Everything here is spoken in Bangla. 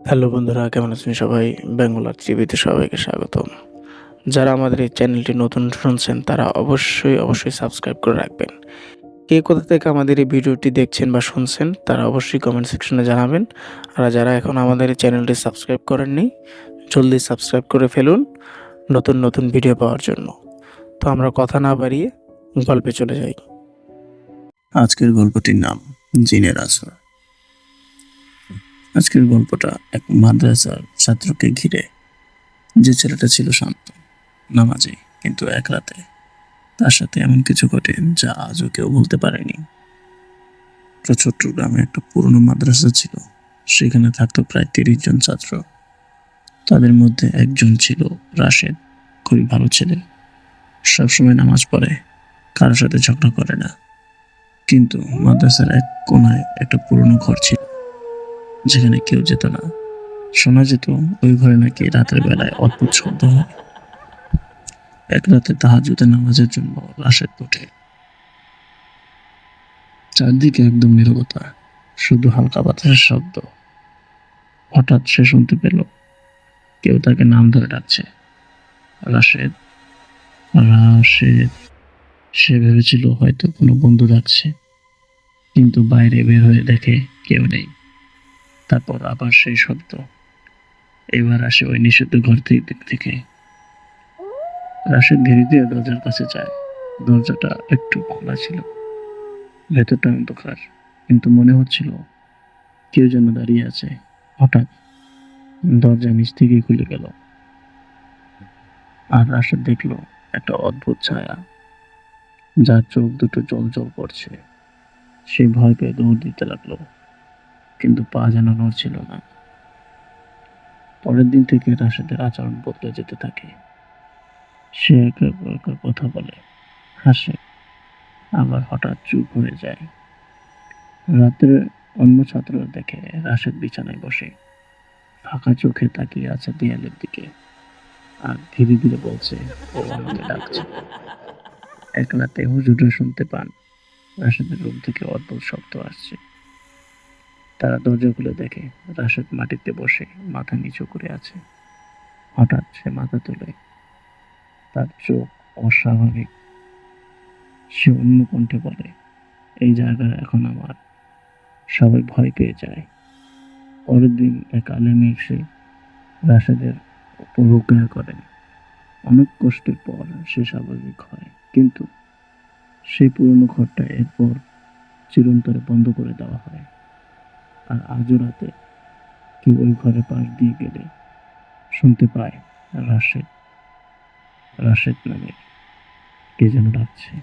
হ্যালো বন্ধুরা, কেমন আছেন সবাই? বেঙ্গল আর্ট টিভিতে সবাইকে স্বাগতম। যারা আমাদের এই চ্যানেলটি নতুন শুনছেন তারা অবশ্যই সাবস্ক্রাইব করে রাখবেন। কে কোথা থেকে আমাদের এই ভিডিওটি দেখছেন বা শুনছেন তারা অবশ্যই কমেন্ট সেকশনে জানাবেন। আর যারা এখন আমাদের এই চ্যানেলটি সাবস্ক্রাইব করেননি, জলদি সাবস্ক্রাইব করে ফেলুন নতুন ভিডিও পাওয়ার জন্য। তো আমরা কথা না বাড়িয়ে গল্পে চলে যাই। আজকের গল্পটির নাম জিনের আসর। আজকের গল্পটা এক মাদ্রাসার ছাত্রকে ঘিরে। যে ছেলেটা ছিল শান্ত, নামাজি, কিন্তু এক রাতে তার সাথে এমন কিছু ঘটে যা আজও কেউ বলতে পারেনি। একটা ছোট্ট গ্রামে একটা পুরনো মাদ্রাসা ছিল। সেখানে থাকতো প্রায় 30 জন ছাত্র। তাদের মধ্যে একজন ছিল রাশেদ, খুবই ভালো ছেলে। সবসময় নামাজ পড়ে, কারোর সাথে ঝগড়া করে না। কিন্তু মাদ্রাসার এক কোনায় একটা পুরনো ঘর ছিল, যেখানে কেউ যেত না। শোনা যেত ওই ঘরে নাকি রাতের বেলায় অদ্ভুত শব্দ হয়। এক রাতে তাহাজ্জুদে নামাজের জন্য রাশেদ ওঠে। চারদিকে একদম নীরবতা, শুধু হালকা বাতাসের শব্দ। হঠাৎ সে শুনতে পেল কেউ তাকে নাম ধরে ডাকছে, রাশেদ, রাশেদ। সে ভেবেছিল হয়তো কোনো বন্ধু ডাকছে, কিন্তু বাইরে বের হয়ে দেখে কেউ নেই। তারপর আবার সেই শব্দ। এবার আসে ওই নিষিদ্ধ ঘর থেকে। রাশেদ ধীরে ধীরে দরজার কাছে যায়। দরজাটা একটু খোলা ছিল, ভেতরটা অন্ধকার, কিন্তু মনে হচ্ছিল কেউ যেন দাঁড়িয়ে আছে। হঠাৎ দরজা নিচ থেকেই খুলে গেল, আর রাশেদ দেখলো একটা অদ্ভুত ছায়া, যার চোখ দুটো জ্বল করছে। সে ভয় পেয়ে দৌড় দিতে লাগলো, কিন্তু পা যেন নড়ছিল না। পরের দিন থেকে রাশেদের আচরণ বদলে যেতে থাকে। সে একা একা কথা বলে, হাসে, আবার হঠাৎ চুপ হয়ে যায়। রাতে অন্য ছাত্ররা দেখে রাশেদ বিছানায় বসে, ফাঁকা চোখে তাকিয়ে আছে দেয়ালের দিকে, আর ধীরে ধীরে বলছে, ও আমাকে ডাকছে। এক রাতে হুজুররা শুনতে পান রাশেদের রুম থেকে অদ্ভুত শব্দ আসছে। তারা দরজা খুলে দেখে রাশেদ মাটিতে বসে মাথা নিচু করে আছে। হঠাৎ সে মাথা তোলে, তার চোখ অস্বাভাবিক। সে অন্য কণ্ঠে বলে, এই জায়গা এখন আমার। সবাই ভয় পেয়ে যায়। পরের দিন এক আলেম এসে রাশেদের উপর রুকিয়া করেন। অনেক কষ্টের পর সে স্বাভাবিক হয়, কিন্তু সেই পুরনো ঘরটা এরপর চিরন্তরে বন্ধ করে দেওয়া হয়। আর আজও রাতে কেউ ওই ঘরের পাশ দিয়ে গেলে শুনতে পায় রাশেদ, রাশেদ নামে কে যেন ডাকছে।